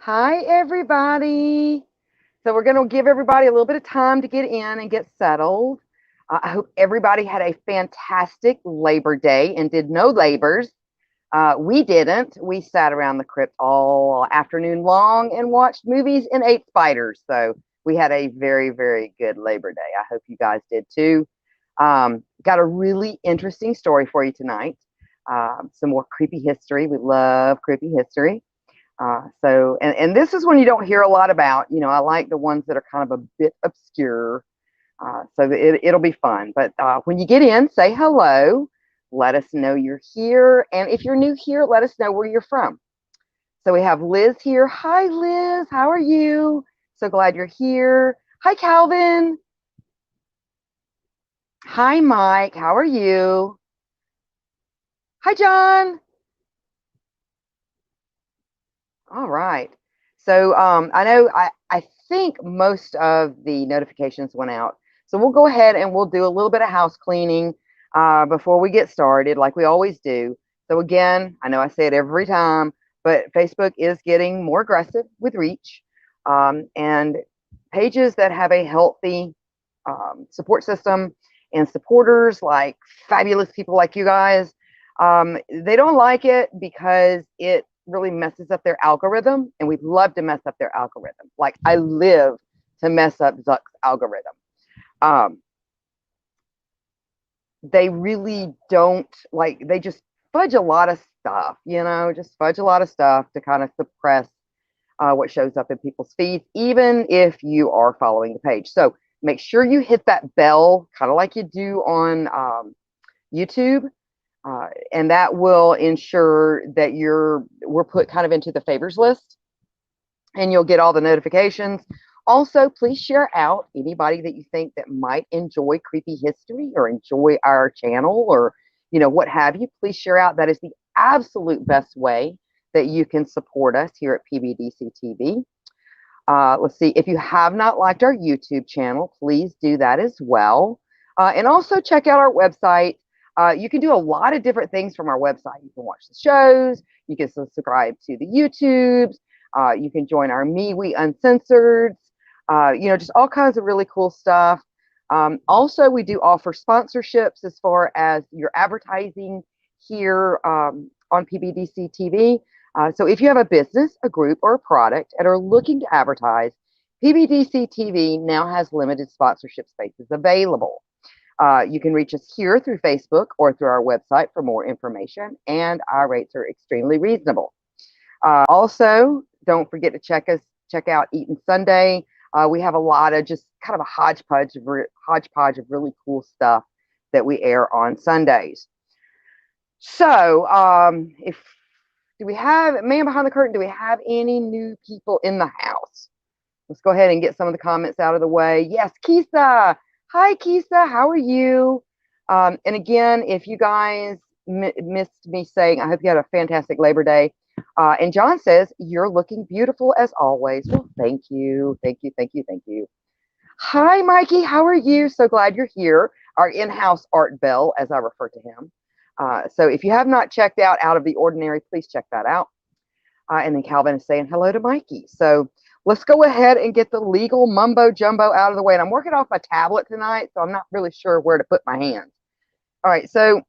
Hi, everybody. So we're going to give everybody a little bit of time to get in and get settled. I hope everybody had a fantastic Labor Day and did no labors. We didn't. We sat around the crypt all afternoon long and watched movies and ate spiders. So we had a very, very good Labor Day. I hope you guys did too. Got a really interesting story for you tonight. Some more creepy history. We love creepy history. And this is one you don't hear a lot about. You know, I like the ones that are kind of a bit obscure. So it'll be fun. But when you get in, say hello. Let us know you're here. And if you're new here, let us know where you're from. So we have Liz here. Hi, Liz. How are you? So glad you're here. Hi, Calvin. Hi, Mike. How are you? Hi, John. All right. So I think most of the notifications went out. So we'll go ahead and we'll do a little bit of house cleaning before we get started, like we always do. So again, I know I say it every time, but Facebook is getting more aggressive with reach. And pages that have a healthy support system and supporters like fabulous people like you guys, they don't like it because it really messes up their algorithm, and we'd love to mess up their algorithm. Like I live to mess up Zuck's algorithm. They really don't like, they just fudge a lot of stuff, you know, just fudge a lot of stuff to kind of suppress what shows up in people's feeds, even if you are following the page. So make sure you hit that bell, kind of like you do on YouTube. And that will ensure that we're put kind of into the favors list and you'll get all the notifications. Also, please share out anybody that you think that might enjoy creepy history or enjoy our channel or, you know, what have you. Please share out. That is the absolute best way that you can support us here at PBDC TV. Let's see. If you have not liked our YouTube channel, please do that as well. And also check out our website. You can do a lot of different things from our website. You can watch the shows. You can subscribe to the YouTubes. You can join our MeWe Uncensored. You know, just all kinds of really cool stuff. Also, we do offer sponsorships as far as your advertising here on PBDC TV. So if you have a business, a group, or a product and are looking to advertise, PBDC TV now has limited sponsorship spaces available. You can reach us here through Facebook or through our website for more information, and our rates are extremely reasonable. Also, don't forget to check out Eatin' Sunday. We have a lot of just kind of a hodgepodge of really cool stuff that we air on Sundays. So, do we have, man behind the curtain, do we have any new people in the house? Let's go ahead and get some of the comments out of the way. Yes, Kisa. Hi, Kisa. How are you? And again, if you guys missed me saying, I hope you had a fantastic Labor Day. And John says, you're looking beautiful as always. Well, thank you. Thank you. Thank you. Thank you. Hi, Mikey. How are you? So glad you're here. Our in-house Art Bell, as I refer to him. So if you have not checked out Out of the Ordinary, please check that out. And then Calvin is saying hello to Mikey. So let's go ahead and get the legal mumbo jumbo out of the way. And I'm working off my tablet tonight, so I'm not really sure where to put my hands. All right, so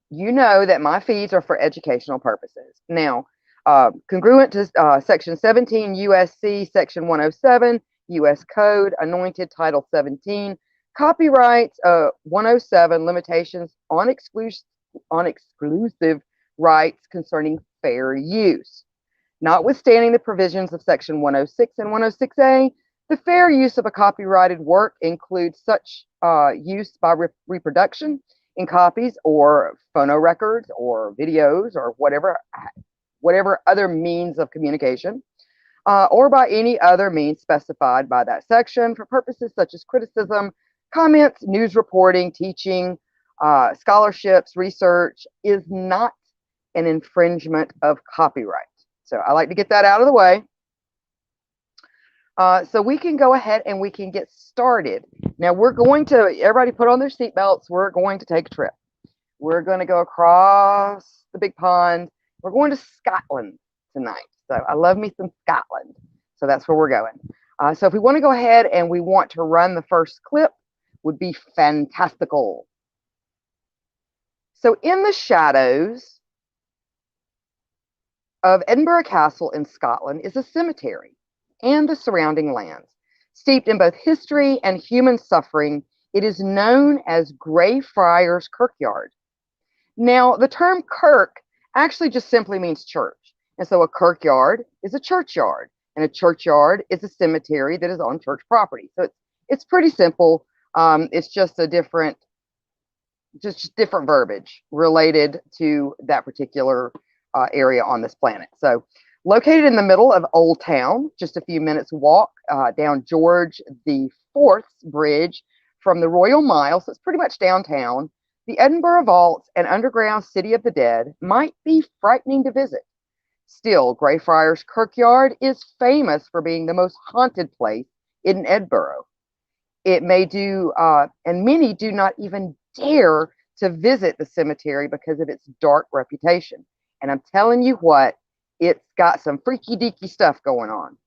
you know that my feeds are for educational purposes. Now, congruent to Section 17 USC, Section 107, U.S. Code, Anointed Title 17, copyrights 107, limitations on exclusive rights concerning fair use. Notwithstanding the provisions of Section 106 and 106A, the fair use of a copyrighted work includes such use by reproduction in copies or phonorecords or videos or whatever other means of communication, or by any other means specified by that section for purposes such as criticism, comments, news reporting, teaching, scholarships, research, is not an infringement of copyright. So I like to get that out of the way. So we can go ahead and we can get started. Now we're going to, everybody put on their seatbelts. We're going to take a trip. We're going to go across the big pond. We're going to Scotland tonight. So I love me some Scotland. So that's where we're going. So if we want to go ahead and we want to run the first clip, would be fantastical. So in the shadows of Edinburgh Castle in Scotland is a cemetery and the surrounding lands. Steeped in both history and human suffering, it is known as Greyfriars Kirkyard. Now, the term kirk actually just simply means church. And so a kirkyard is a churchyard, and a churchyard is a cemetery that is on church property. So it's pretty simple. It's just a different verbiage related to that particular area on this planet. So located in the middle of Old Town, just a few minutes walk down George the Fourth's Bridge from the Royal Mile, so it's pretty much downtown. The Edinburgh Vaults and underground City of the Dead might be frightening to visit. Still, Greyfriars Kirkyard is famous for being the most haunted place in Edinburgh. It may do, and many do not even dare to visit the cemetery because of its dark reputation. And I'm telling you what, it's got some freaky deaky stuff going on.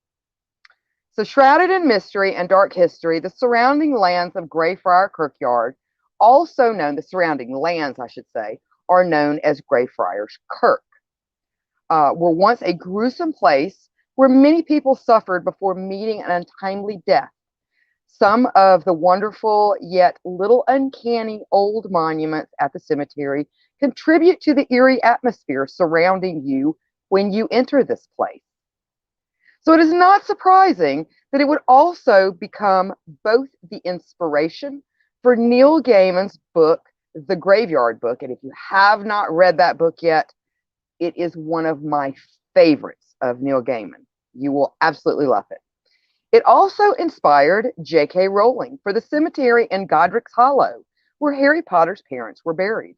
So shrouded in mystery and dark history, the surrounding lands of Greyfriars Kirkyard, also known, the surrounding lands, I should say, are known as Greyfriars Kirk, were once a gruesome place where many people suffered before meeting an untimely death. Some of the wonderful yet little uncanny old monuments at the cemetery contribute to the eerie atmosphere surrounding you when you enter this place. So it is not surprising that it would also become both the inspiration for Neil Gaiman's book, The Graveyard Book. And if you have not read that book yet, it is one of my favorites of Neil Gaiman. You will absolutely love it. It also inspired J.K. Rowling for the cemetery in Godric's Hollow, where Harry Potter's parents were buried.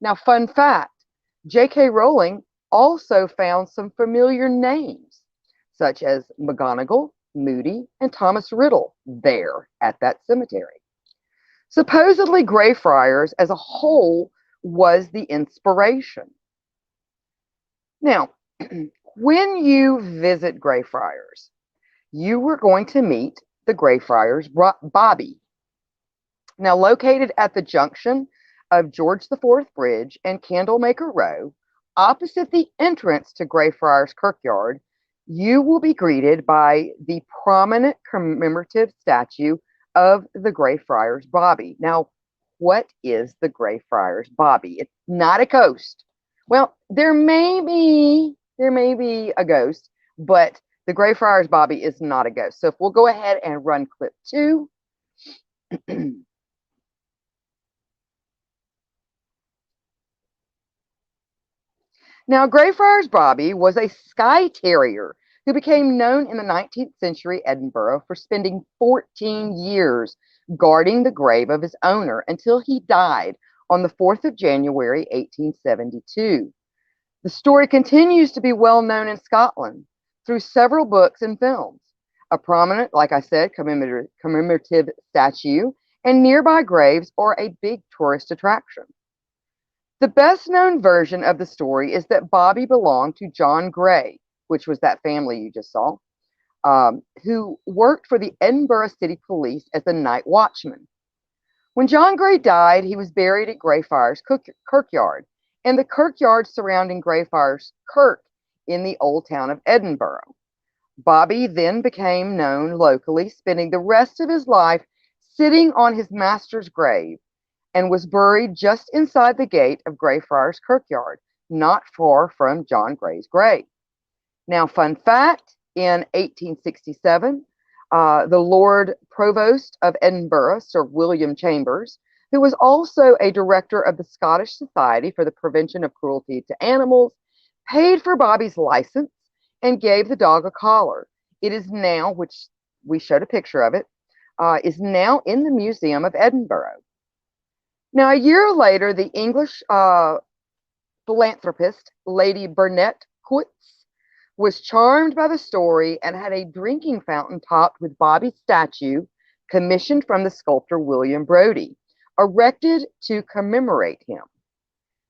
Now, fun fact, J.K. Rowling also found some familiar names, such as McGonagall, Moody, and Thomas Riddle there at that cemetery. Supposedly, Greyfriars as a whole was the inspiration. Now, when you visit Greyfriars, you were going to meet the Greyfriars Bobby. Now, located at the junction of George the Fourth Bridge and Candlemaker Row, opposite the entrance to Greyfriars Kirkyard, you will be greeted by the prominent commemorative statue of the Greyfriars Bobby. Now, what is the Greyfriars Bobby? It's not a ghost. Well, there may be a ghost, but the Greyfriars Bobby is not a ghost. So if we'll go ahead and run clip 2. Now, Greyfriars Bobby was a Skye Terrier who became known in the 19th century Edinburgh for spending 14 years guarding the grave of his owner until he died on the 4th of January, 1872. The story continues to be well known in Scotland through several books and films. A prominent, like I said, commemorative statue and nearby graves are a big tourist attraction. The best known version of the story is that Bobby belonged to John Grey, which was that family you just saw, who worked for the Edinburgh City Police as a night watchman. When John Grey died, he was buried at Greyfriars Kirkyard, and the kirkyard surrounding Greyfriars Kirk in the old town of Edinburgh. Bobby then became known locally, spending the rest of his life sitting on his master's grave, and was buried just inside the gate of Greyfriars Kirkyard, not far from John Grey's grave. Now, fun fact, in 1867, the Lord Provost of Edinburgh, Sir William Chambers, who was also a director of the Scottish Society for the Prevention of Cruelty to Animals, paid for Bobby's license and gave the dog a collar. It is now, which we showed a picture of it, is now in the Museum of Edinburgh. Now, a year later, the English philanthropist, Lady Burnet Coutts, was charmed by the story and had a drinking fountain topped with Bobby's statue, commissioned from the sculptor William Brodie, erected to commemorate him.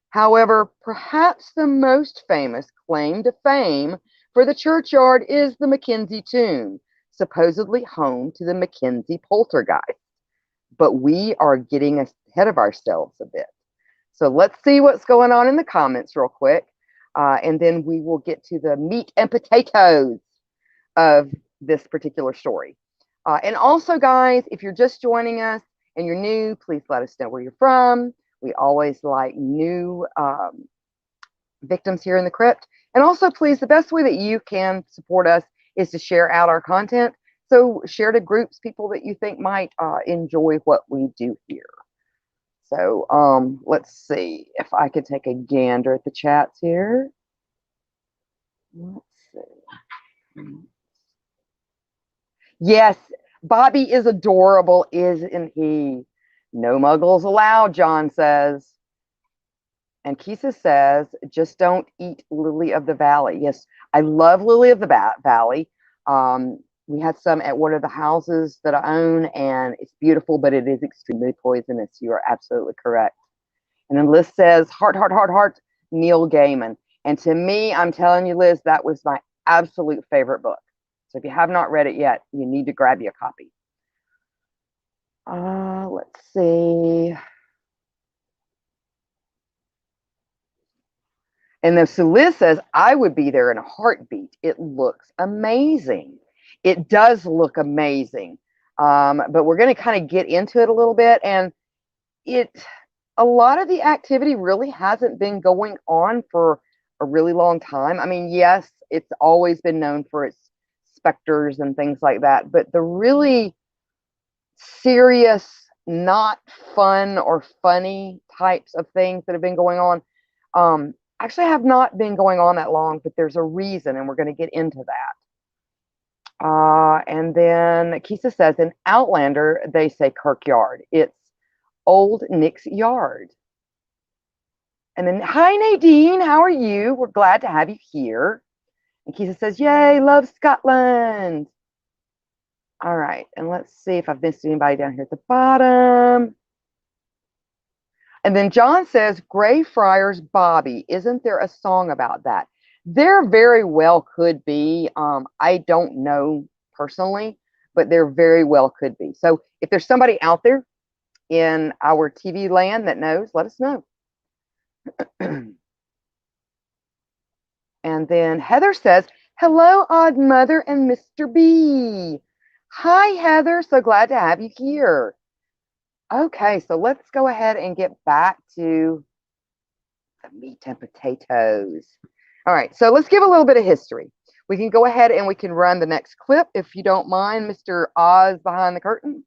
However, perhaps the most famous claim to fame for the churchyard is the Mackenzie tomb, supposedly home to the Mackenzie poltergeist. But we are getting ahead of ourselves a bit. So let's see what's going on in the comments real quick. And then we will get to the meat and potatoes of this particular story. And also, guys, if you're just joining us and you're new, please let us know where you're from. We always like new victims here in the crypt. And also, please, the best way that you can support us is to share out our content. So share to groups, people that you think might enjoy what we do here. So let's see if I could take a gander at the chats here. Let's see. Yes, Bobby is adorable, isn't he? No muggles allowed, John says. And Kisa says, just don't eat Lily of the Valley. Yes, I love Lily of the Valley. We had some at one of the houses that I own, and it's beautiful, but it is extremely poisonous. You are absolutely correct. And then Liz says, heart, heart, heart, heart, Neil Gaiman. And to me, I'm telling you, Liz, that was my absolute favorite book. So if you have not read it yet, you need to grab you a copy. Let's see. And then so Liz says, I would be there in a heartbeat. It looks amazing. It does look amazing. But we're going to kind of get into it a little bit. And a lot of the activity really hasn't been going on for a really long time. I mean, yes, it's always been known for its specters and things like that. But the really serious, not fun or funny types of things that have been going on actually have not been going on that long, but there's a reason, and we're going to get into that. And then Kisa says, in Outlander, they say Kirkyard. It's Old Nick's yard. And then, hi, Nadine. How are you? We're glad to have you here. And Kisa says, yay, love Scotland. All right. And let's see if I've missed anybody down here at the bottom. And then John says, Greyfriars Bobby. Isn't there a song about that? There very well could be. I don't know personally, but there very well could be. So if there's somebody out there in our TV land that knows, let us know. And then Heather says, hello, Odd Mother and Mr. B. Hi, Heather. So glad to have you here. Okay, so let's go ahead and get back to the meat and potatoes. All right, so let's give a little bit of history. We can go ahead and we can run the next clip, if you don't mind, Mr. Oz behind the curtain.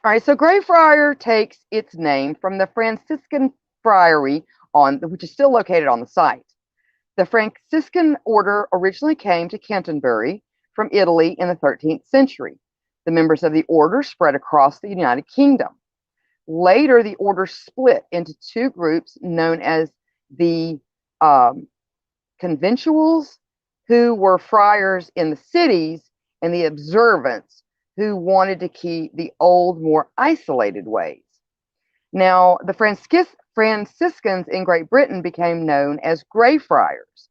All right, so Greyfriar takes its name from the Franciscan friary, which is still located on the site. The Franciscan order originally came to Canterbury from Italy in the 13th century. The members of the order spread across the United Kingdom. Later, the order split into two groups known as the conventuals, who were friars in the cities, and the observants, who wanted to keep the old, more isolated ways. Now, the Franciscans in Great Britain became known as Greyfriars.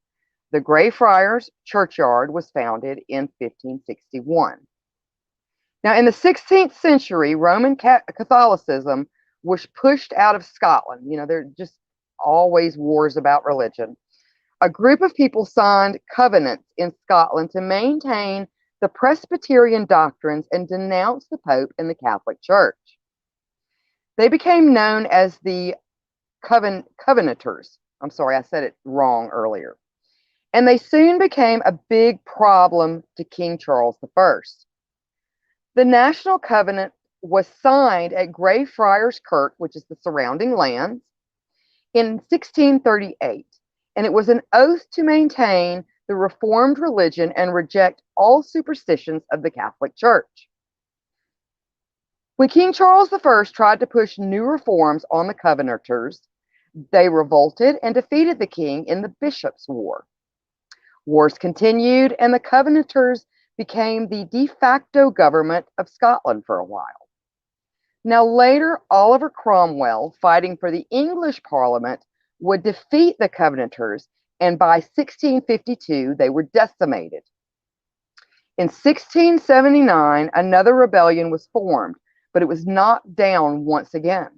The Greyfriars Churchyard was founded in 1561. Now, in the 16th century, Roman Catholicism was pushed out of Scotland. You know, there are just always wars about religion. A group of people signed covenants in Scotland to maintain the Presbyterian doctrines and denounce the Pope and the Catholic Church. They became known as the Covenanters. I'm sorry, I said it wrong earlier. And they soon became a big problem to King Charles I. The National Covenant was signed at Greyfriars Kirk, which is the surrounding lands, in 1638, and it was an oath to maintain the Reformed religion and reject all superstitions of the Catholic Church. When King Charles I tried to push new reforms on the Covenanters, they revolted and defeated the king in the Bishops' War. Wars continued, and the Covenanters became the de facto government of Scotland for a while. Now, later, Oliver Cromwell, fighting for the English Parliament, would defeat the Covenanters, and by 1652, they were decimated. In 1679, another rebellion was formed, but it was knocked down once again.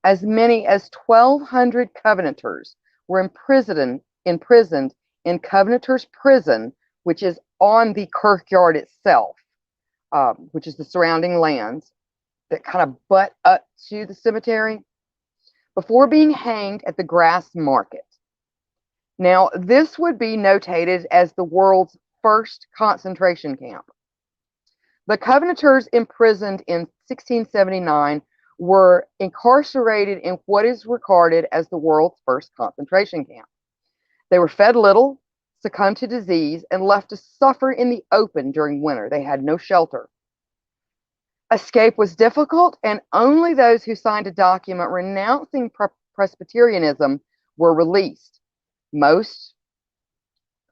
As many as 1,200 Covenanters were imprisoned in Covenanters' Prison, which is on the kirkyard itself, which is the surrounding lands that kind of butt up to the cemetery, before being hanged at the Grass Market. Now, this would be notated as the world's first concentration camp. The Covenanters imprisoned in 1679 were incarcerated in what is regarded as the world's first concentration camp. They were fed little, succumbed to disease, and left to suffer in the open during winter. They had no shelter. Escape was difficult, and only those who signed a document renouncing Presbyterianism were released. Most,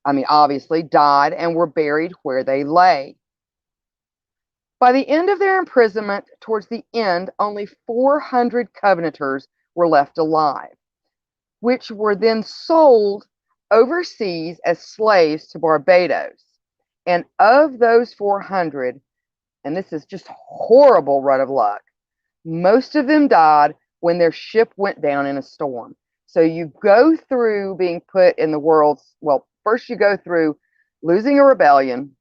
obviously, died and were buried where they lay. By the end of their imprisonment, towards the end, only 400 Covenanters were left alive, which were then sold overseas as slaves to Barbados. And of those 400, and this is just horrible run of luck, most of them died when their ship went down in a storm. So you go through being put in the world's, well, first you go through losing a rebellion,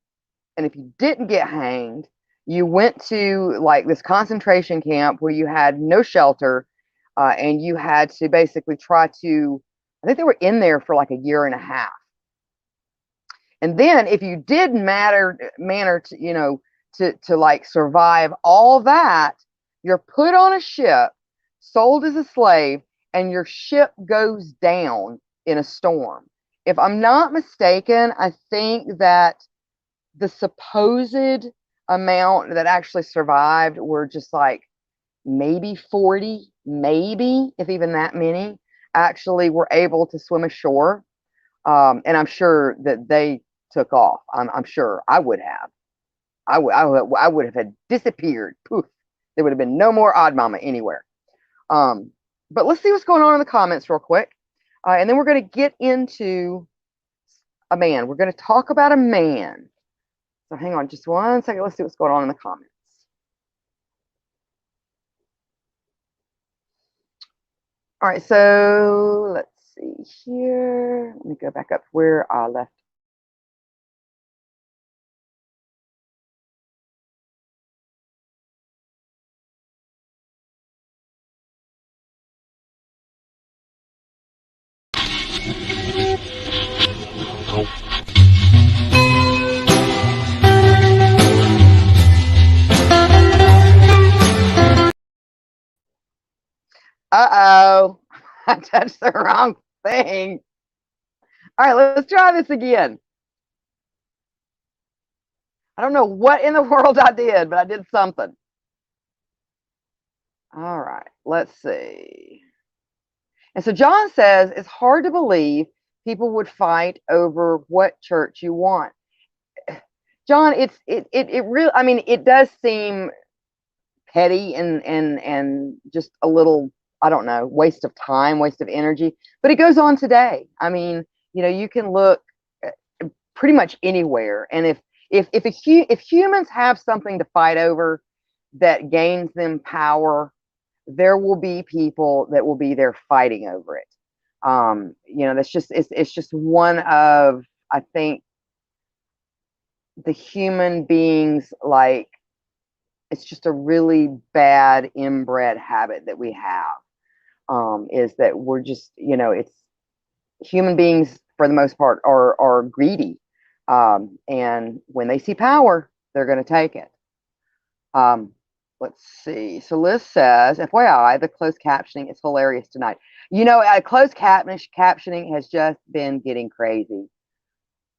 and if you didn't get hanged, you went to like this concentration camp where you had no shelter, and you had to basically try to, I think they were in there for like a year and a half. And then if you did manage to like survive all that, you're put on a ship, sold as a slave, and your ship goes down in a storm. If I'm not mistaken, I think that the supposed amount that actually survived were just like maybe 40, maybe, if even that many, actually were able to swim ashore. And I'm sure that they took off. I'm sure I would have. I would have had disappeared. Poof. There would have been no more Odd Mama anywhere. But let's see what's going on in the comments real quick. And then we're going to get into a man. We're going to talk about a man. So hang on just one second. Let's see what's going on in the comments. All right, so let's see here. Let me go back up where I left. Uh-oh, I touched the wrong thing. All right, let's try this again. I don't know what in the world I did, but I did something. All right, let's see. And so John says, it's hard to believe people would fight over what church you want. John, it really, it does seem petty and just a little, I don't know, waste of time, waste of energy. But it goes on today. You can look pretty much anywhere, and if humans have something to fight over that gains them power, there will be people that will be there fighting over it. That's just it's just one of, I think, the human beings, like, it's just a really bad inbred habit that we have, is that we're just, it's human beings for the most part are greedy, and when they see power, they're going to take it. Um, let's see. So Liz says, FYI, the closed captioning is hilarious tonight. Closed captioning has just been getting crazy.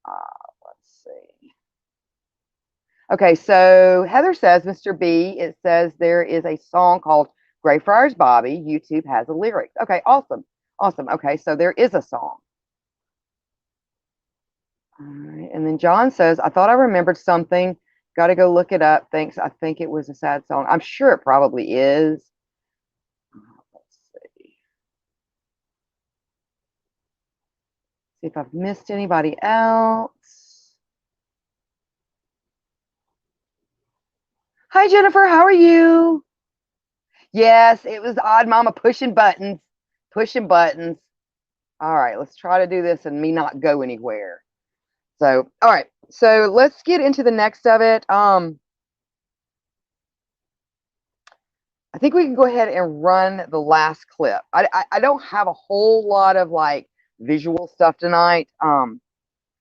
Let's see. Okay, so Heather says, Mr. B, it says there is a song called Greyfriars Bobby. YouTube has a lyrics. Okay, awesome. Awesome. Okay, so there is a song. All right, and then John says, I thought I remembered something. Got to go look it up. Thanks. I think it was a sad song. I'm sure it probably is. Let's see. See if I've missed anybody else. Hi, Jennifer. How are you? Yes, it was Odd Mama pushing buttons. Pushing buttons. All right, let's try to do this and me not go anywhere. So, all right. So let's get into the next of it. I think we can go ahead and run the last clip. I don't have a whole lot of like visual stuff tonight, because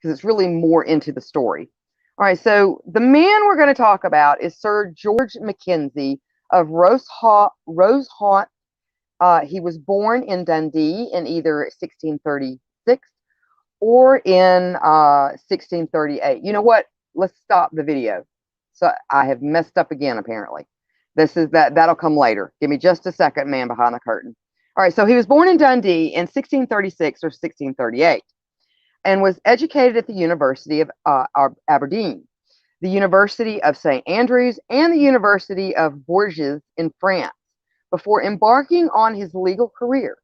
it's really more into the story. All right, so the man we're going to talk about is Sir George Mackenzie of Rosehaunt. He was born in Dundee in either 1636 or in 1638. You know what? Let's stop the video. So I have messed up again, apparently. That'll come later. Give me just a second, man behind the curtain. All right, so he was born in Dundee in 1636 or 1638 and was educated at the University of Aberdeen, the University of St. Andrews, and the University of Bourges in France before embarking on his legal career.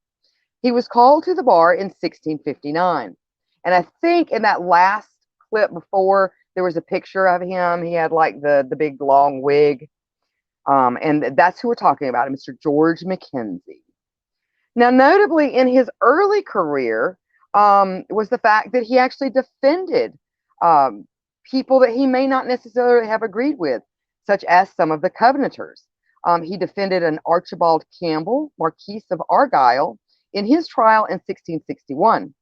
He was called to the bar in 1659. And I think in that last clip before, there was a picture of him. He had like the big long wig. And that's who we're talking about, Mr. George Mackenzie. Now, notably in his early career was the fact that he actually defended people that he may not necessarily have agreed with, such as some of the Covenanters. He defended an Archibald Campbell, Marquis of Argyll, in his trial in 1661.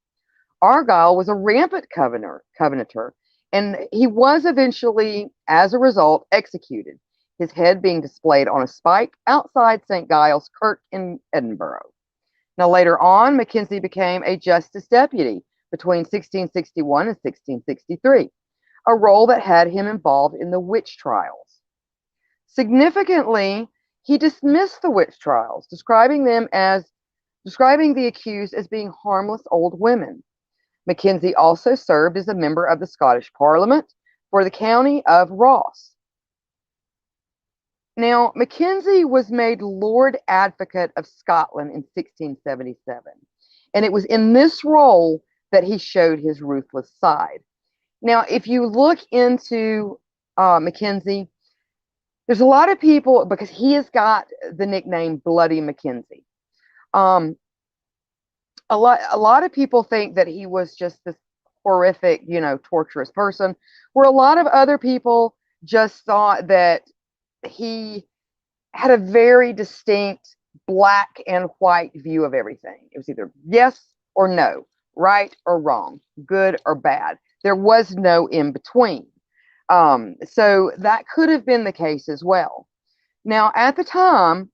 Argyll was a rampant Covenanter, and he was eventually, as a result, executed, his head being displayed on a spike outside St. Giles Kirk in Edinburgh. Now, later on, Mackenzie became a justice deputy between 1661 and 1663, a role that had him involved in the witch trials. Significantly, he dismissed the witch trials, describing the accused as being harmless old women. Mackenzie also served as a member of the Scottish Parliament for the county of Ross. Now, Mackenzie was made Lord Advocate of Scotland in 1677, and it was in this role that he showed his ruthless side. Now, if you look into Mackenzie, there's a lot of people, because he has got the nickname Bloody Mackenzie. A lot of people think that he was just this horrific, torturous person, where a lot of other people just thought that he had a very distinct black and white view of everything. It was either yes or no, right or wrong, good or bad. There was no in between. So that could have been the case as well. Now, at the time,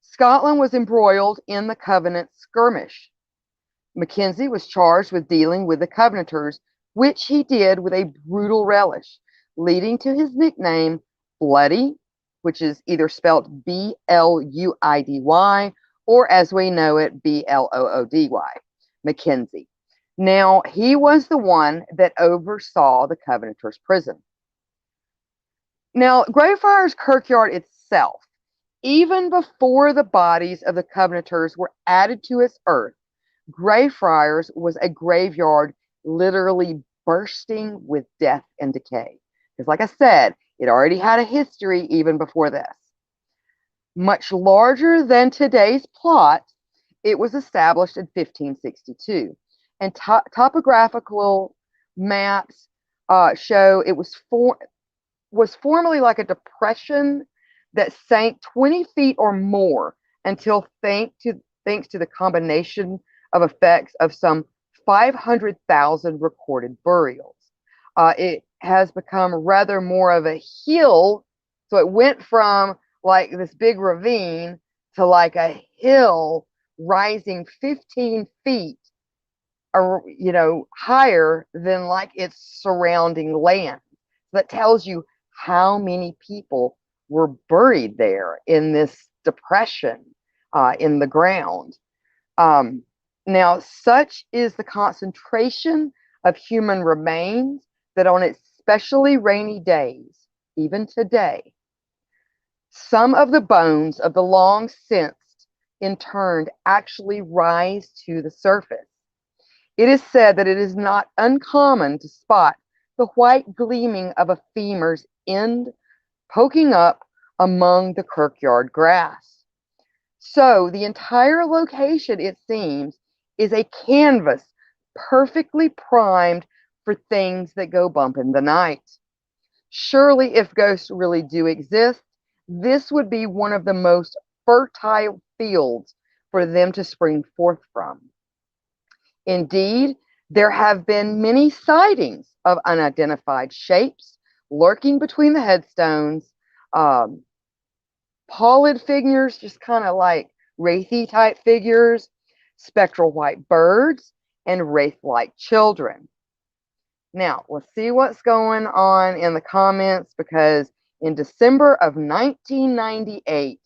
Scotland was embroiled in the Covenant skirmish. Mackenzie was charged with dealing with the Covenanters, which he did with a brutal relish, leading to his nickname, Bloody, which is either spelled Bluidy, or as we know it, Bloody, Mackenzie. Now, he was the one that oversaw the Covenanters' prison. Now, Greyfriars Kirkyard itself, even before the bodies of the Covenanters were added to its earth, Greyfriars was a graveyard literally bursting with death and decay. Because like I said, it already had a history even before this. Much larger than today's plot, it was established in 1562. And topographical maps show it was formerly like a depression that sank 20 feet or more until thanks to the combination of effects of some 500,000 recorded burials. It has become rather more of a hill. So it went from like this big ravine to like a hill rising 15 feet or, higher than like its surrounding land. That tells you how many people were buried there in this depression in the ground. Now, such is the concentration of human remains that on especially rainy days, even today, some of the bones of the long since interned actually rise to the surface. It is said that it is not uncommon to spot the white gleaming of a femur's end poking up among the kirkyard grass. So the entire location, it seems, is a canvas perfectly primed for things that go bump in the night. Surely, if ghosts really do exist, this would be one of the most fertile fields for them to spring forth from. Indeed, there have been many sightings of unidentified shapes lurking between the headstones, pallid figures, just kind of like wraithy type figures, spectral white birds, and wraith-like children. Now, let's see what's going on in the comments, because in December of 1998,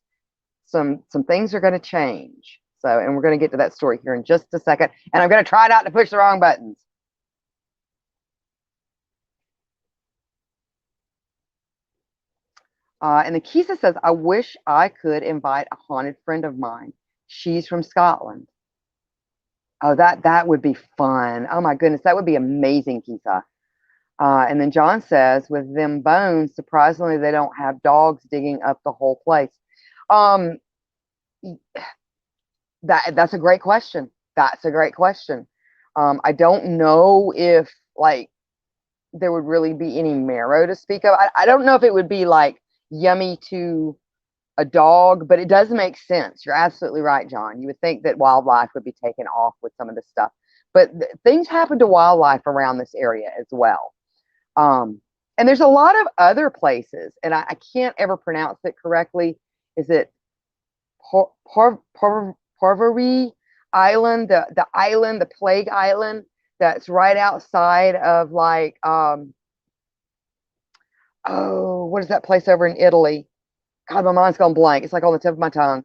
some things are going to change. So, and we're going to get to that story here in just a second. And I'm going to try not to push the wrong buttons. And the Kisa says, I wish I could invite a haunted friend of mine. She's from Scotland. Oh, that would be fun. Oh my goodness, that would be amazing, Kisa. And then John says, with them bones, surprisingly, they don't have dogs digging up the whole place. That's a great question. That's a great question. I don't know if like there would really be any marrow to speak of. I don't know if it would be like yummy to a dog, but it does make sense. You're absolutely right, John. You would think that wildlife would be taken off with some of this stuff, but things happen to wildlife around this area as well. And there's a lot of other places, and I can't ever pronounce it correctly. Is it Parvary Island, the island, the Plague Island, that's right outside of like what is that place over in Italy? God, my mind's gone blank. It's like on the tip of my tongue.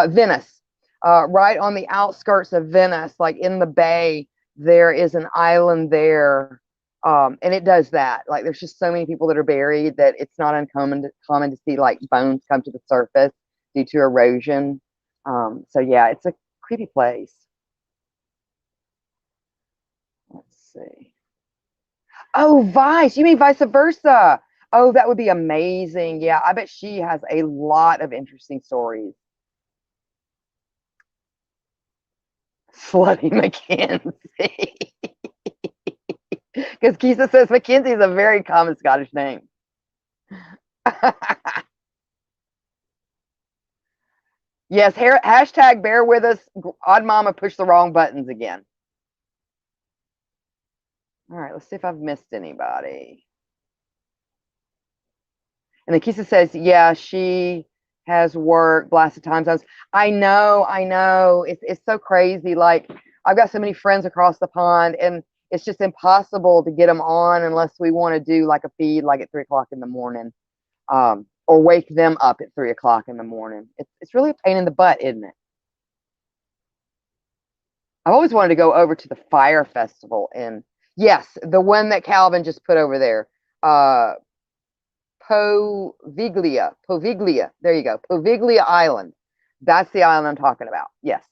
Venice, right on the outskirts of Venice, like in the bay, there is an island there, and it does that. Like, there's just so many people that are buried that it's not uncommon to see like bones come to the surface due to erosion. So yeah, it's a creepy place. Let's see. Oh, Vice. You mean vice versa? Oh, that would be amazing. Yeah, I bet she has a lot of interesting stories. Slutty Mackenzie. Because Kisa says Mackenzie is a very common Scottish name. Yes, hashtag bear with us. Odd Mama pushed the wrong buttons again. All right, let's see if I've missed anybody. And the Kisa says, yeah, she has worked blasted time zones. I know. It's so crazy. Like, I've got so many friends across the pond, and it's just impossible to get them on unless we want to do like a feed like at 3 o'clock in the morning, or wake them up at 3 o'clock in the morning. It's really a pain in the butt, isn't it? I've always wanted to go over to the fire festival, and yes, the one that Calvin just put over there. Poviglia. There you go. Poviglia Island. That's the island I'm talking about. Yes.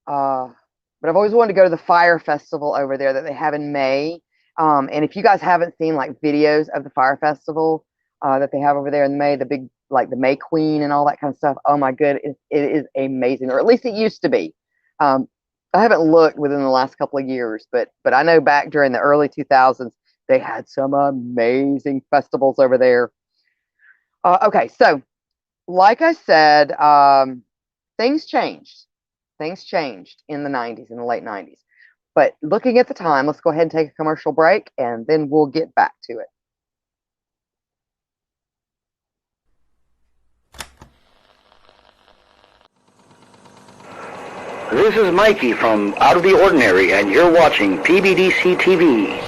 But I've always wanted to go to the fire festival over there that they have in May. And if you guys haven't seen like videos of the fire festival that they have over there in May, the big, like the May Queen and all that kind of stuff, oh my good, it is amazing, or at least it used to be. Um, I haven't looked within the last couple of years, but I know back during the early 2000s, they had some amazing festivals over there. Okay, so like I said, things changed. Things changed in the 90s, in the late 90s. But looking at the time, let's go ahead and take a commercial break, and then we'll get back to it. This is Mikey from Out of the Ordinary, and you're watching PBDC TV.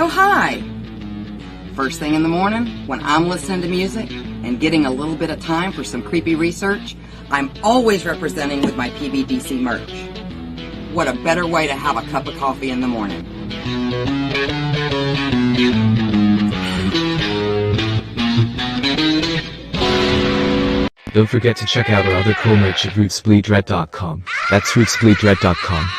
Oh, hi! First thing in the morning, when I'm listening to music and getting a little bit of time for some creepy research, I'm always representing with my PBDC merch. What a better way to have a cup of coffee in the morning. Don't forget to check out our other cool merch at rootsbleedred.com. That's rootsbleedred.com.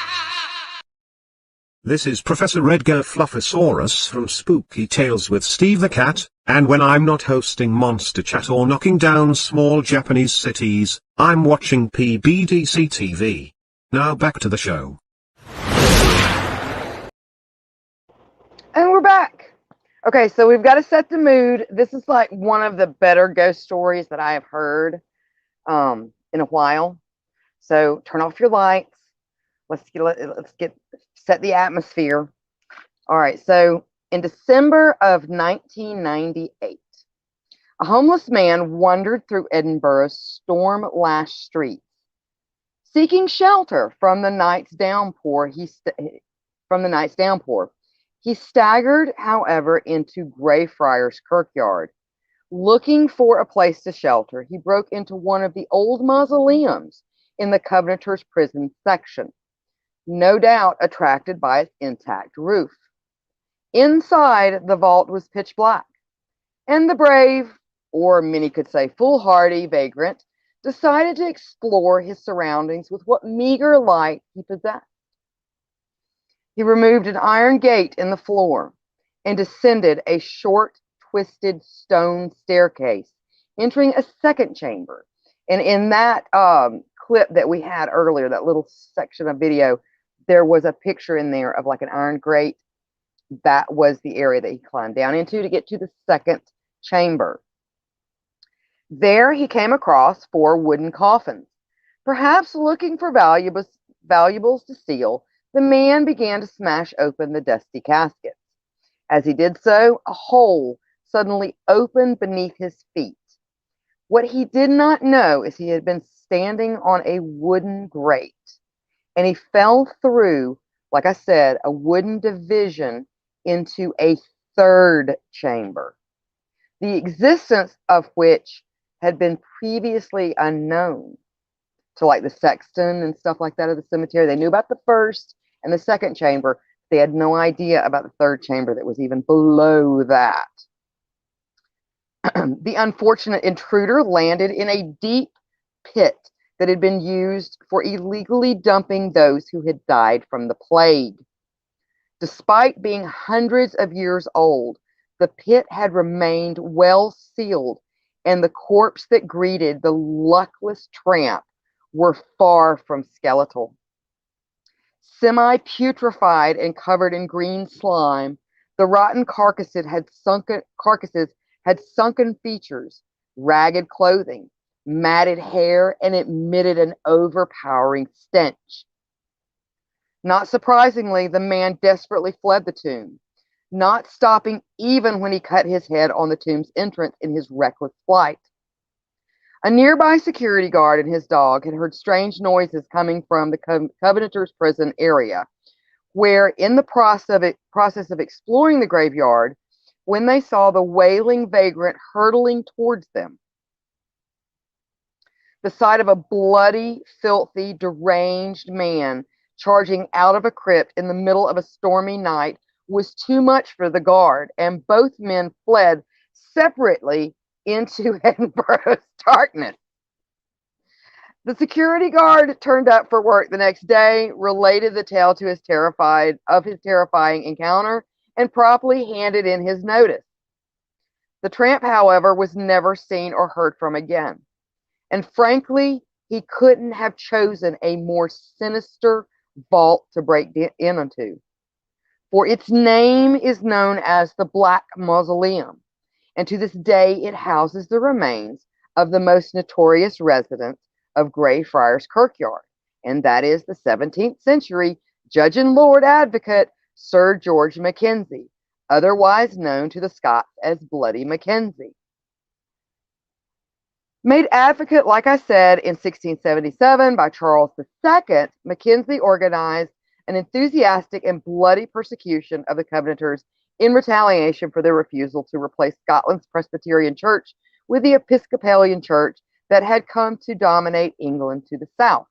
This is Professor Edgar Fluffosaurus from Spooky Tales with Steve the Cat, and when I'm not hosting Monster Chat or knocking down small Japanese cities, I'm watching PBDC TV. Now back to the show. And we're back. Okay, so we've got to set the mood. This is like one of the better ghost stories that I have heard in a while. So turn off your lights. Let's get set the atmosphere. All right, so in December of 1998, a homeless man wandered through Edinburgh's storm-lashed streets, seeking shelter from the night's downpour. He staggered, however, into Greyfriars Kirkyard, Looking for a place to shelter, he broke into one of the old mausoleums in the Covenanters' prison section, no doubt attracted by its intact roof. Inside, the vault was pitch black, and the brave, or many could say foolhardy, vagrant decided to explore his surroundings with what meager light he possessed. He removed an iron gate in the floor and descended a short, twisted stone staircase, entering a second chamber. And in that clip that we had earlier, that little section of video, there was a picture in there of like an iron grate. That was the area that he climbed down into to get to the second chamber. There he came across 4 wooden coffins. Perhaps looking for valuables to steal, the man began to smash open the dusty caskets. As he did so, a hole suddenly opened beneath his feet. What he did not know is he had been standing on a wooden grate, and he fell through, like I said, a wooden division into a third chamber, the existence of which had been previously unknown to like the sexton and stuff like that of the cemetery. They knew about the first and the second chamber. They had no idea about the third chamber that was even below that. The unfortunate intruder landed in a deep pit that had been used for illegally dumping those who had died from the plague. Despite being hundreds of years old, the pit had remained well sealed, and the corpse that greeted the luckless tramp were far from skeletal. Semi-putrefied and covered in green slime, the rotten carcasses had sunken features, ragged clothing, matted hair, and emitted an overpowering stench. Not surprisingly, the man desperately fled the tomb, not stopping even when he cut his head on the tomb's entrance in his reckless flight. A nearby security guard and his dog had heard strange noises coming from the Covenanters' prison area, where, in the process of exploring the graveyard, when they saw the wailing vagrant hurtling towards them. The sight of a bloody, filthy, deranged man charging out of a crypt in the middle of a stormy night was too much for the guard, and both men fled separately into Edinburgh's darkness. The security guard turned up for work the next day, related the tale to his terrifying encounter, and promptly handed in his notice. The tramp, however, was never seen or heard from again. And frankly, he couldn't have chosen a more sinister vault to break into. For its name is known as the Black Mausoleum, and to this day it houses the remains of the most notorious resident of Greyfriars Kirkyard, and that is the 17th century Judge and Lord Advocate Sir George Mackenzie, otherwise known to the Scots as Bloody Mackenzie. Made advocate, like I said, in 1677 by Charles II, Mackenzie organized an enthusiastic and bloody persecution of the Covenanters in retaliation for their refusal to replace Scotland's Presbyterian Church with the Episcopalian Church that had come to dominate England to the south.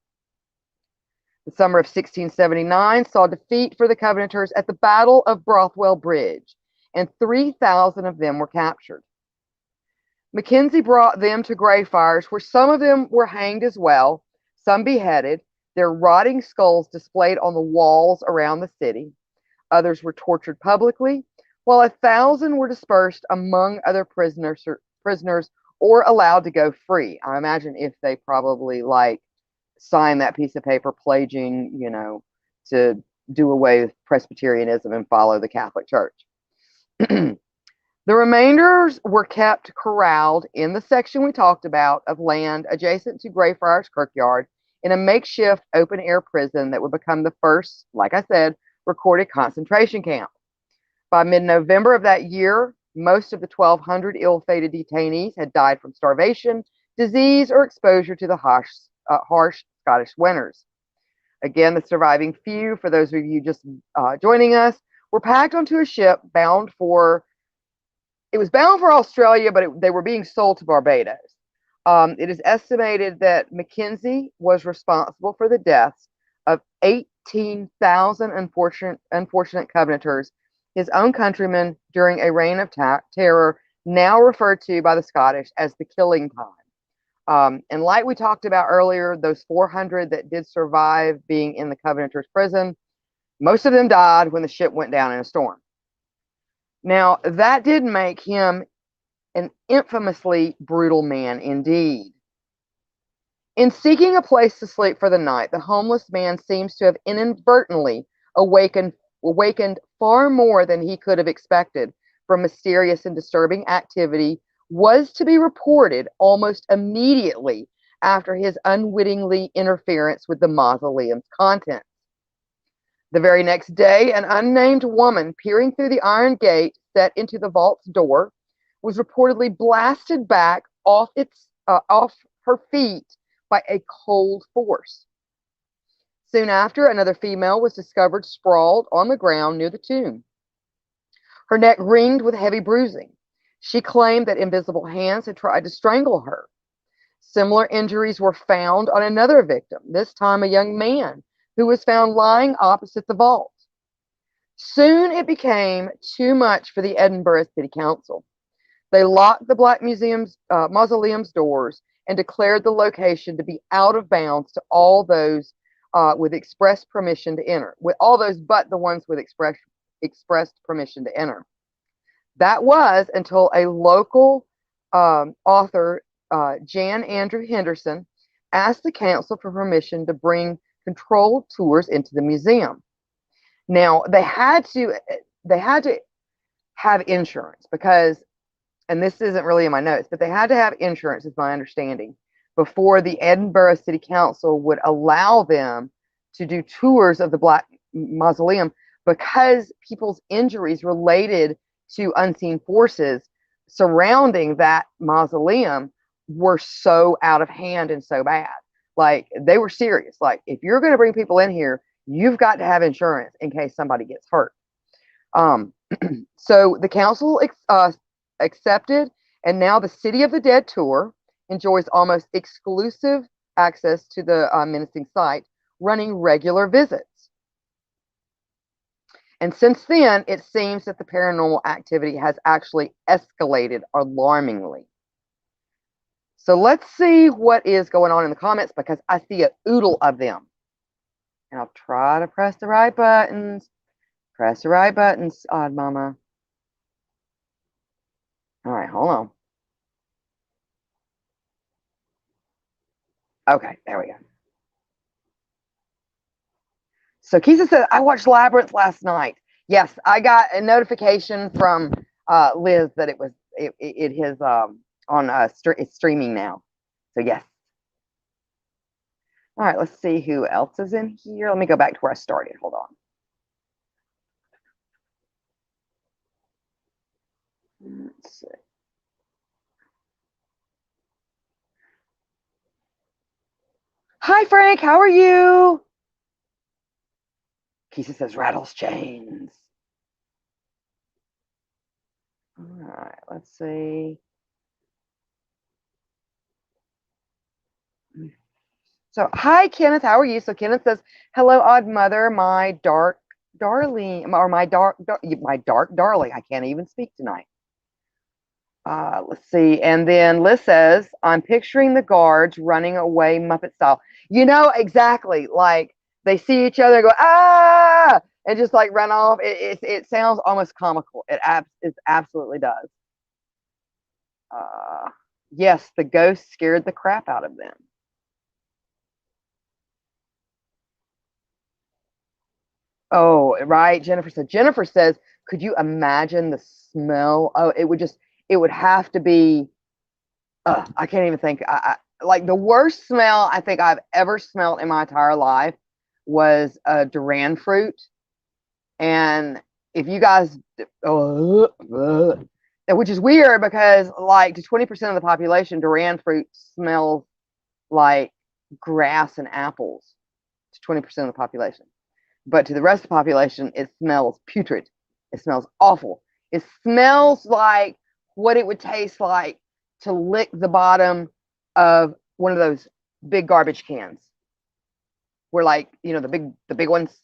The summer of 1679 saw defeat for the Covenanters at the Battle of Bothwell Bridge, and 3,000 of them were captured. Mackenzie brought them to Greyfriars, where some of them were hanged as well, some beheaded, their rotting skulls displayed on the walls around the city. Others were tortured publicly, while 1,000 were dispersed among other prisoners or allowed to go free. I imagine if they probably signed that piece of paper pledging, to do away with Presbyterianism and follow the Catholic Church. The remainders were kept corralled in the section we talked about of land adjacent to Greyfriars Kirkyard in a makeshift open-air prison that would become the first, like I said, recorded concentration camp. By mid-November of that year, most of the 1,200 ill-fated detainees had died from starvation, disease, or exposure to the harsh Scottish winters. Again, the surviving few, for those of you just joining us, were packed onto a ship bound for It was bound for Australia, but they were being sold to Barbados. It is estimated that Mackenzie was responsible for the deaths of 18,000 unfortunate Covenanters, his own countrymen, during a reign of terror, now referred to by the Scottish as the Killing Time. And like we talked about earlier, those 400 that did survive being in the Covenanters' prison, most of them died when the ship went down in a storm. Now, that did make him an infamously brutal man indeed. In seeking a place to sleep for the night, the homeless man seems to have inadvertently awakened far more than he could have expected from mysterious and disturbing activity was to be reported almost immediately after his unwittingly interference with the mausoleum's contents. The very next day, an unnamed woman peering through the iron gate set into the vault's door was reportedly blasted back off her feet by a cold force. Soon after, another female was discovered sprawled on the ground near the tomb, her neck ringed with heavy bruising. She claimed that invisible hands had tried to strangle her. Similar injuries were found on another victim, this time a young man, who was found lying opposite the vault. Soon it became too much for the Edinburgh City Council. They locked the Black Mausoleum's doors and declared the location to be out of bounds to all those with express permission to enter, with all those but the ones with expressed permission to enter. That was until a local author, Jan Andrew Henderson, asked the council for permission to bring controlled tours into the museum. Now they had to have insurance because, and this isn't really in my notes, but they had to have insurance, is my understanding, before the Edinburgh City Council would allow them to do tours of the Black Mausoleum, because people's injuries related to unseen forces surrounding that mausoleum were so out of hand and so bad. Like, they were serious. Like, if you're going to bring people in here, you've got to have insurance in case somebody gets hurt. So the council accepted, and now the City of the Dead tour enjoys almost exclusive access to the menacing site, running regular visits. And since then, it seems that the paranormal activity has actually escalated alarmingly. So let's see what is going on in the comments, because I see a oodle of them. And I'll try to press the right buttons. Press the right buttons, Odd Mama. All right, hold on. Okay, there we go. So Kisa said, I watched Labyrinth last night. Yes, I got a notification from Liz that it is on it's streaming now. So yes. All right, let's see who else is in here. Let me go back to where I started. Hold on. Let's see. Hi, Frank. How are you? Kisa says, rattles chains. All right, let's see. So, hi, Kenneth. How are you? So, Kenneth says, hello, Odd Mother, my dark darling, or my dark darling. I can't even speak tonight. Let's see. And then Liz says, I'm picturing the guards running away Muppet style. You know, exactly. Like, they see each other, go, ah, and just like run off. It sounds almost comical. It absolutely does. Yes, the ghost scared the crap out of them. Oh, right. Jennifer says, could you imagine the smell? Oh, it would have to be, I can't even think. Like, the worst smell I think I've ever smelled in my entire life was a durian fruit. And if you guys, which is weird because, like, to 20% of the population, durian fruit smells like grass and apples to 20% of the population. But to the rest of the population, it smells putrid. It smells awful. It smells like what it would taste like to lick the bottom of one of those big garbage cans. Where, like, you know, the big ones.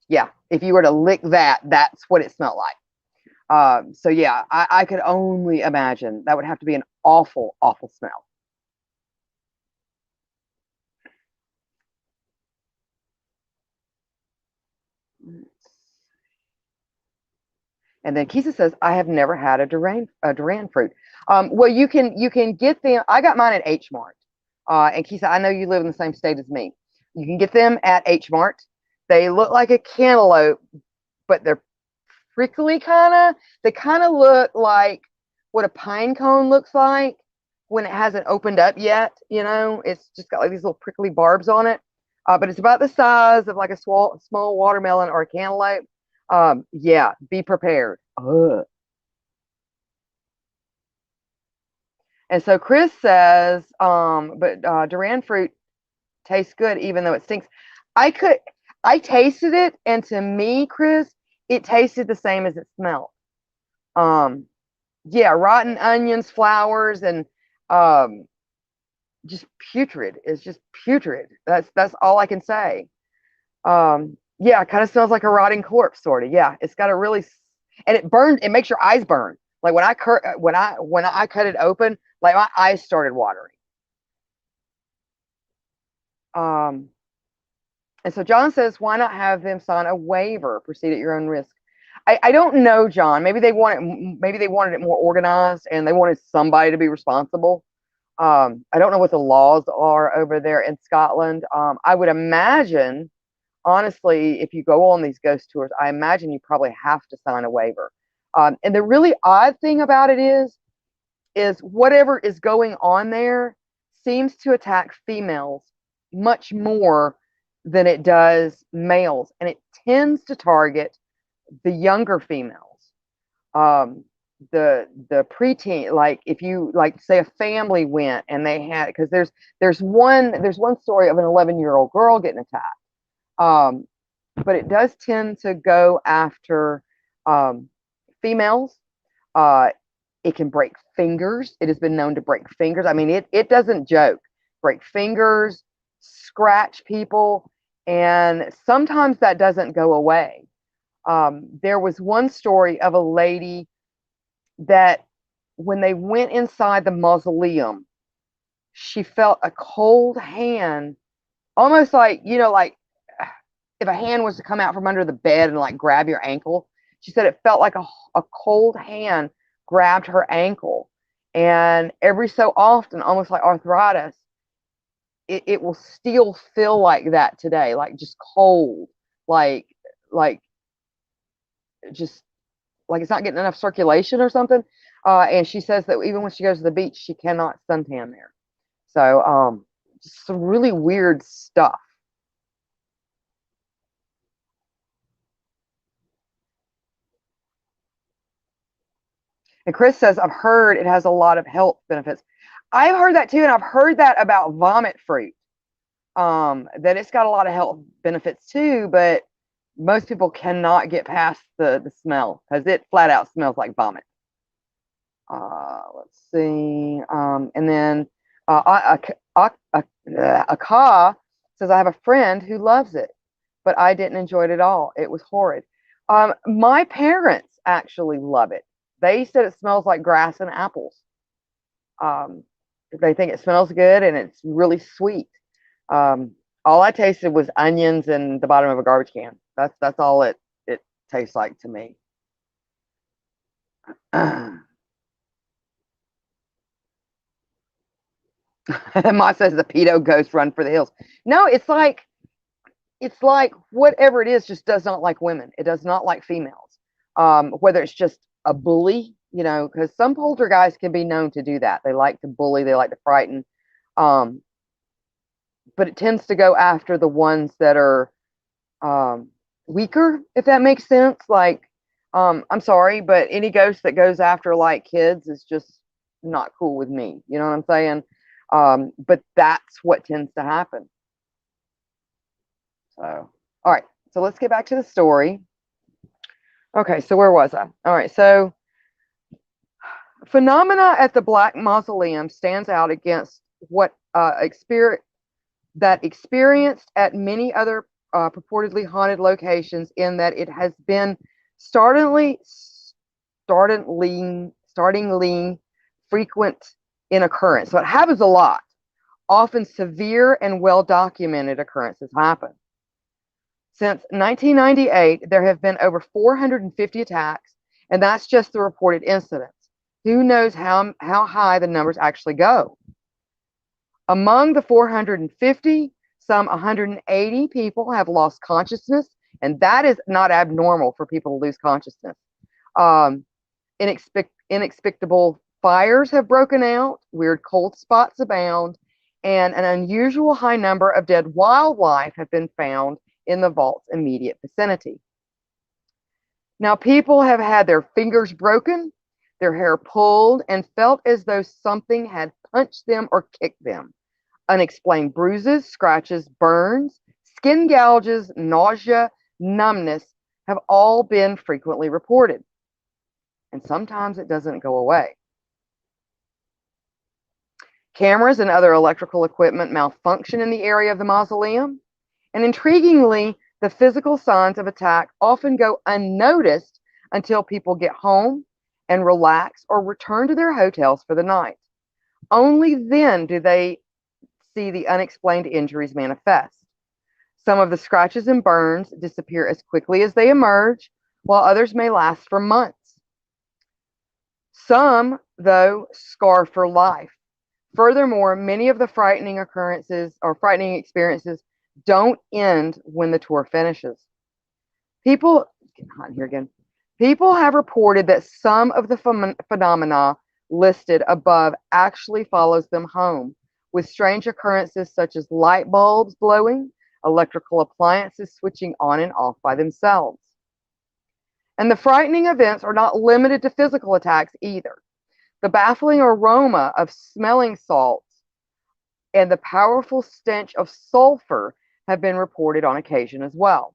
Yeah, if you were to lick that, that's what it smelled like. So yeah, I could only imagine that would have to be an awful, awful smell. And then Kisa says, I have never had a Duran fruit. Well, you can get them. I got mine at H Mart. And Kisa, I know you live in the same state as me. You can get them at H Mart. They look like a cantaloupe, but they're prickly kind of. They kind of look like what a pine cone looks like when it hasn't opened up yet. You know, it's just got like these little prickly barbs on it. But it's about the size of like a small watermelon or a cantaloupe. Yeah, be prepared. Ugh. And so Chris says, but Duran fruit tastes good even though it stinks. I could, I tasted it, and to me, Chris, it tasted the same as it smelled. Um, yeah, rotten onions, flowers, and um, just putrid. It's just putrid. That's all I can say. Yeah, it kind of smells like a rotting corpse, sort of. Yeah, it's got a really, and it burned. It makes your eyes burn. Like when I cut it open, like my eyes started watering. Um, and so John says, why not have them sign a waiver? Proceed at your own risk. I don't know, John. Maybe they wanted it more organized, and they wanted somebody to be responsible. I don't know what the laws are over there in Scotland. I would imagine, honestly, if you go on these ghost tours, I imagine you probably have to sign a waiver. And the really odd thing about it is whatever is going on there seems to attack females much more than it does males, and it tends to target the younger females. Um, the preteen, like if you like say a family went and they had, because there's one story of an 11-year-old girl getting attacked. Um, but it does tend to go after females. Uh, it can break fingers. It has been known to break fingers. I mean, it doesn't joke. Break fingers, scratch people, and sometimes that doesn't go away. There was one story of a lady that when they went inside the mausoleum, she felt a cold hand, almost like, like if a hand was to come out from under the bed and like grab your ankle. She said it felt like a cold hand grabbed her ankle. And every so often, almost like arthritis, it will still feel like that today, like just cold, like just like it's not getting enough circulation or something. And she says that even when she goes to the beach, she cannot suntan there. So some really weird stuff. And Chris says, I've heard it has a lot of health benefits. I've heard that too, and I've heard that about vomit fruit, that it's got a lot of health benefits too, but most people cannot get past the smell because it flat out smells like vomit. Let's see. And then Aka says, I have a friend who loves it, but I didn't enjoy it at all. It was horrid. My parents actually love it. They said it smells like grass and apples. Um, they think it smells good and it's really sweet. All I tasted was onions and the bottom of a garbage can. That's all it tastes like to me. Ma says the pedo ghost run for the hills. No, it's like whatever it is just does not like women. It does not like females. Whether it's just a bully, because some poltergeists can be known to do that. They like to bully, they like to frighten. Um, but it tends to go after the ones that are weaker, if that makes sense. Like, I'm sorry, but any ghost that goes after like kids is just not cool with me. You know what I'm saying? But that's what tends to happen. So, all right. So let's get back to the story. Okay, so where was I? All right, so Phenomena at the Black Mausoleum stands out against what experienced at many other purportedly haunted locations, in that it has been startlingly frequent in occurrence. So it happens a lot. Often severe and well-documented occurrences happen. Since 1998, there have been over 450 attacks, and that's just the reported incidents. Who knows how high the numbers actually go? Among the 450, some 180 people have lost consciousness, and that is not abnormal for people to lose consciousness. Inexplicable fires have broken out, weird cold spots abound, and an unusual high number of dead wildlife have been found in the vault's immediate vicinity. Now, people have had their fingers broken, their hair pulled, and felt as though something had punched them or kicked them. Unexplained bruises, scratches, burns, skin gouges, nausea, numbness have all been frequently reported. And sometimes it doesn't go away. Cameras and other electrical equipment malfunction in the area of the mausoleum. And intriguingly, the physical signs of attack often go unnoticed until people get home and relax or return to their hotels for the night. Only then do they see the unexplained injuries manifest. Some of the scratches and burns disappear as quickly as they emerge, while others may last for months. Some, though, scar for life. Furthermore, many of the frightening experiences don't end when the tour finishes. People have reported that some of the phenomena listed above actually follows them home, with strange occurrences such as light bulbs glowing, electrical appliances switching on and off by themselves. And the frightening events are not limited to physical attacks either. The baffling aroma of smelling salts and the powerful stench of sulfur have been reported on occasion as well,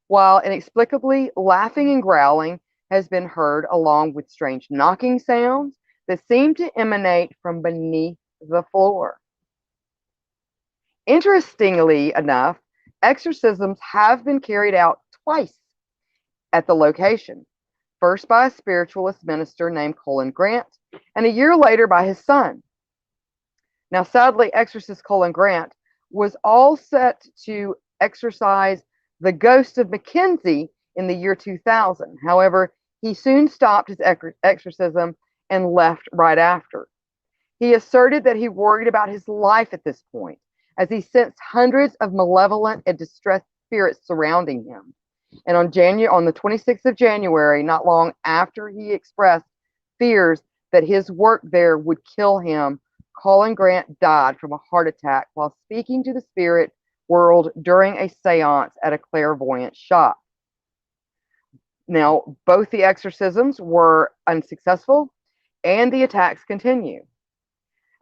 while inexplicably laughing and growling has been heard, along with strange knocking sounds that seem to emanate from beneath the floor. Interestingly enough, exorcisms have been carried out twice at the location, first by a spiritualist minister named Colin Grant, and a year later by his son. Now, sadly, exorcist Colin Grant was all set to exorcise the ghost of Mackenzie in the year 2000. However, he soon stopped his exorcism and left right after. He asserted that he worried about his life at this point, as he sensed hundreds of malevolent and distressed spirits surrounding him. And on the 26th of January, not long after he expressed fears that his work there would kill him, Colin Grant died from a heart attack while speaking to the spirit world during a seance at a clairvoyant shop. Now, both the exorcisms were unsuccessful and the attacks continue.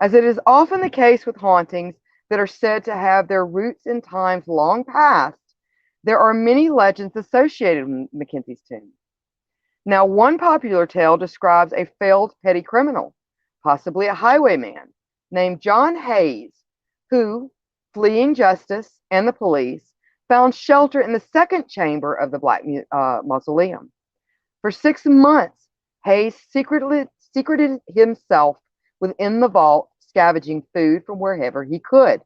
As it is often the case with hauntings that are said to have their roots in times long past, there are many legends associated with Mackenzie's tomb. Now, one popular tale describes a failed petty criminal, possibly a highwayman, named John Hayes, who, fleeing justice and the police, found shelter in the second chamber of the Black Mausoleum. For 6 months, Hayes secreted himself within the vault, scavenging food from wherever he could.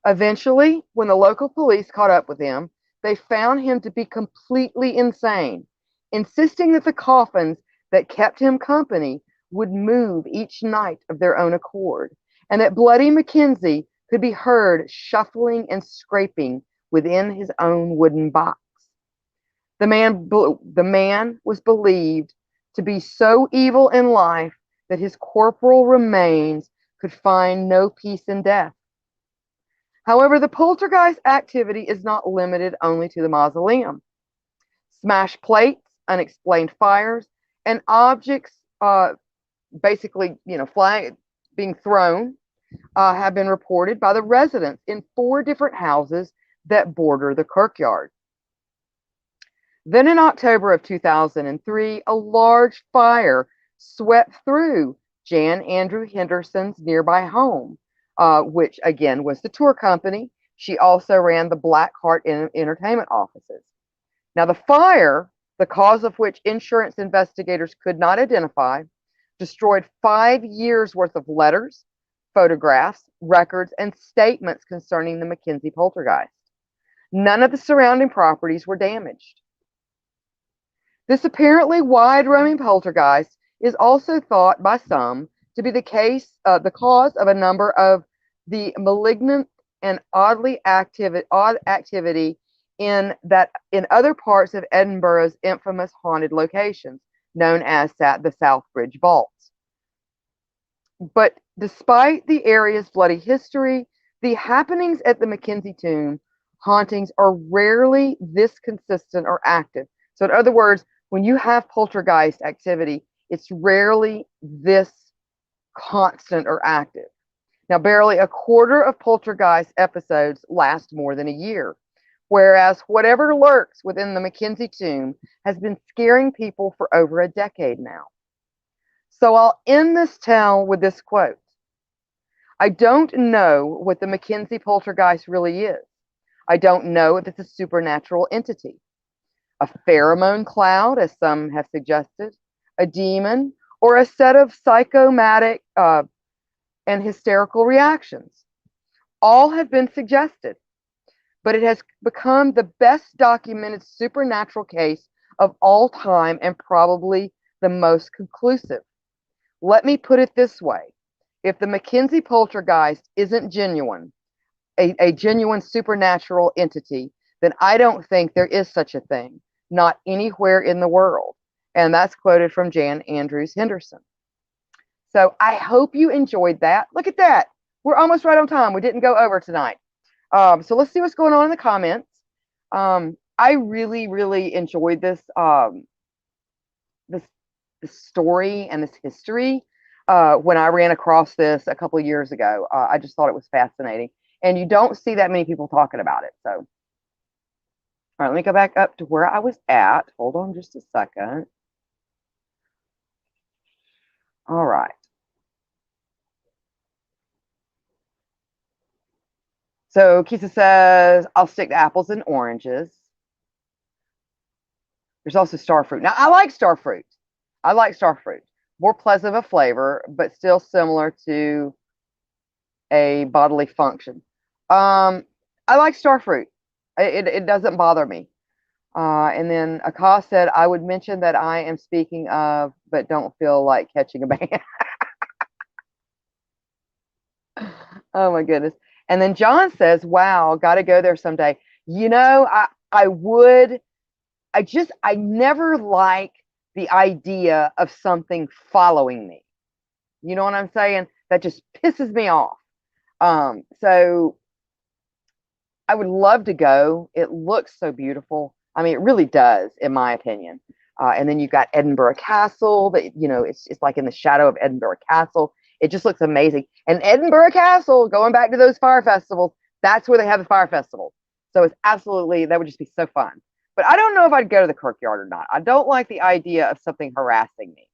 Eventually, when the local police caught up with him, they found him to be completely insane, insisting that the coffins that kept him company would move each night of their own accord, and that Bloody Mackenzie could be heard shuffling and scraping within his own wooden box. The man was believed to be so evil in life that his corporal remains could find no peace in death. However, the poltergeist activity is not limited only to the mausoleum. Smashed plates, unexplained fires, and objects being thrown have been reported by the residents in 4 different houses that border the kirkyard. Then in October of 2003, a large fire swept through Jan Andrew Henderson's nearby home, which again was the tour company. She also ran the Black Heart Entertainment offices. Now, the fire, the cause of which insurance investigators could not identify, destroyed 5 years worth of letters, photographs, records, and statements concerning the Mackenzie poltergeist. None of the surrounding properties were damaged. This apparently wide-roaming poltergeist is also thought by some to be the cause of a number of the malignant and odd activity in other parts of Edinburgh's infamous haunted locations, known as the Southbridge Vaults. But despite the area's bloody history, the happenings at the Mackenzie tomb hauntings are rarely this consistent or active. So in other words, when you have poltergeist activity, it's rarely this constant or active. Now, barely a quarter of poltergeist episodes last more than a year, whereas whatever lurks within the Mackenzie tomb has been scaring people for over a decade now. So I'll end this tale with this quote. I don't know what the Mackenzie poltergeist really is. I don't know if it's a supernatural entity, a pheromone cloud, as some have suggested, a demon, or a set of psychomatic and hysterical reactions. All have been suggested, but it has become the best documented supernatural case of all time and probably the most conclusive. Let me put it this way. If the Mackenzie poltergeist isn't genuine, a genuine supernatural entity, then I don't think there is such a thing, not anywhere in the world. And that's quoted from Jan Andrews Henderson. So I hope you enjoyed that. Look at that. We're almost right on time. We didn't go over tonight. So let's see what's going on in the comments. I really, really enjoyed this story and this history when I ran across this a couple of years ago. I just thought it was fascinating. And you don't see that many people talking about it. So, all right, let me go back up to where I was at. Hold on just a second. All right. So Kisa says, I'll stick to apples and oranges. There's also starfruit. Now, I like starfruit. More pleasant of a flavor, but still similar to a bodily function. I like starfruit. It doesn't bother me. And then Akash said, I would mention that I am speaking of, but don't feel like catching a band. Oh my goodness. And then John says, wow, got to go there someday. You know, I would. I never like the idea of something following me. You know what I'm saying? That just pisses me off. So I would love to go. It looks so beautiful. I mean, it really does, in my opinion. And then you've got Edinburgh Castle. That, you know, it's like in the shadow of Edinburgh Castle. It just looks amazing. And Edinburgh Castle, going back to those fire festivals, that's where they have the fire festival. So it's absolutely, that would just be so fun. But I don't know if I'd go to the Kirkyard or not. I don't like the idea of something harassing me.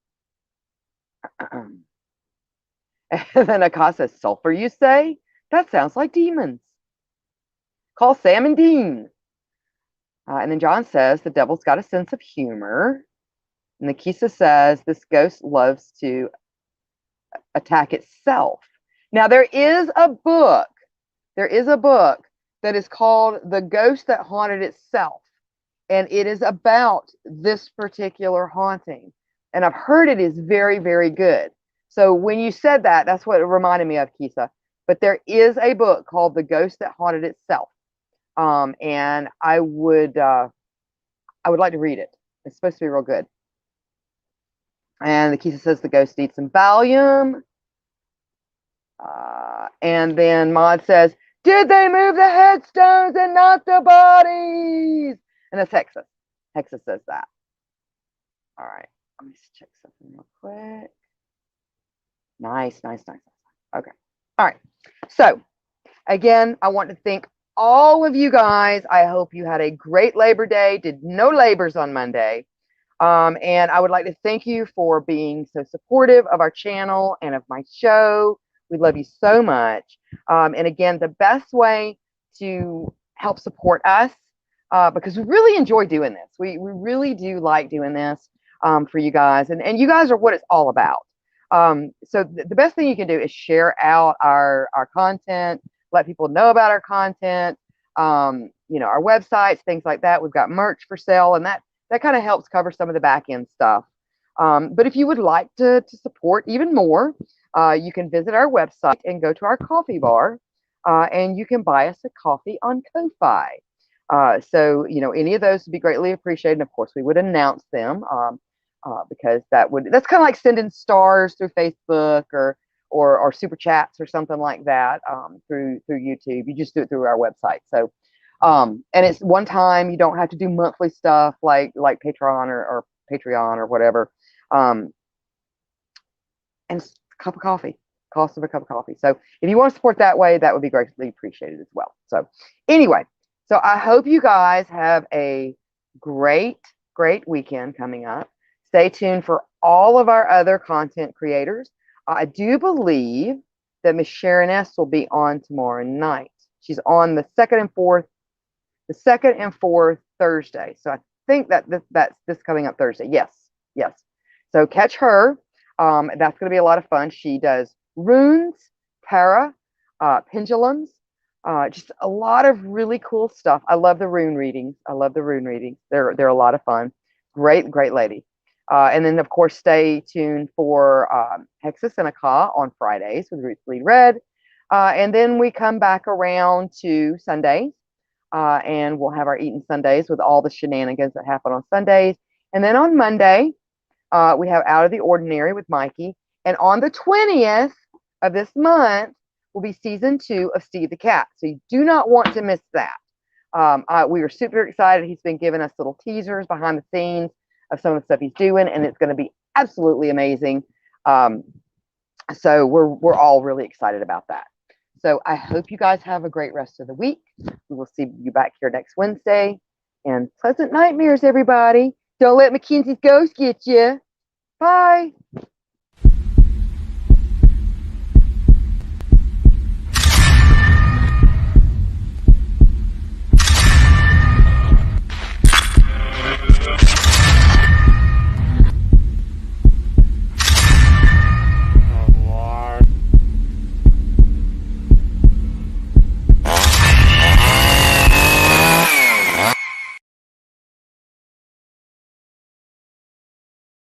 And then Akash says, sulfur, you say? That sounds like demons. Call Sam and Dean. And then John says, the devil's got a sense of humor. And Nikisa says, this ghost loves to attack itself. Now, there is a book that is called The Ghost That Haunted Itself. And it is about this particular haunting. And I've heard it is very, very good. So when you said that, that's what it reminded me of, Kisa. But there is a book called The Ghost That Haunted Itself. And I would like to read it. It's supposed to be real good. And the Kisa says the ghost needs some Valium. And then Maud says, did they move the headstones and not the bodies? And that's Hexa. Hexa says that. All right. Let me just check something real quick. Nice. Okay. All right. So, again, I want to thank all of you guys. I hope you had a great Labor Day. Did no labors on Monday. And I would like to thank you for being so supportive of our channel and of my show. We love you so much. And again, the best way to help support us, because we really enjoy doing this. We really do like doing this for you guys. And you guys are what it's all about. So the best thing you can do is share out our content, let people know about our content, our websites, things like that. We've got merch for sale, and that kind of helps cover some of the back end stuff. But if you would like to support even more, you can visit our website and go to our coffee bar, and you can buy us a coffee on Ko-Fi. So, any of those would be greatly appreciated. And of course, we would announce them because that's kind of like sending stars through Facebook or super chats or something like that through YouTube. You just do it through our website. So, and it's one time. You don't have to do monthly stuff like Patreon or Patreon or whatever. And it's a cup of coffee, cost of a cup of coffee. So if you want to support that way, that would be greatly appreciated as well. So anyway, so I hope you guys have a great weekend coming up. Stay tuned for all of our other content creators. I do believe that Miss Sharon S. will be on tomorrow night. She's on the second and fourth Thursday. So I think that's this coming up Thursday. Yes. So catch her. That's going to be a lot of fun. She does runes, tarot, pendulums, just a lot of really cool stuff. I love the rune readings. They're a lot of fun. Great lady. And then, of course, stay tuned for Hexus and Aka on Fridays with Roots Bleed Red. And then we come back around to Sundays, and we'll have our Eating Sundays with all the shenanigans that happen on Sundays. And then on Monday, we have Out of the Ordinary with Mikey. And on the 20th of this month will be season 2 of Steve the Cat. So you do not want to miss that. We are super excited. He's been giving us little teasers behind the scenes of some of the stuff he's doing, and it's going to be absolutely amazing. So we're all really excited about that. So I hope you guys have a great rest of the week. We will see you back here next Wednesday. And pleasant nightmares, everybody. Don't let Mackenzie's ghost get you. Bye.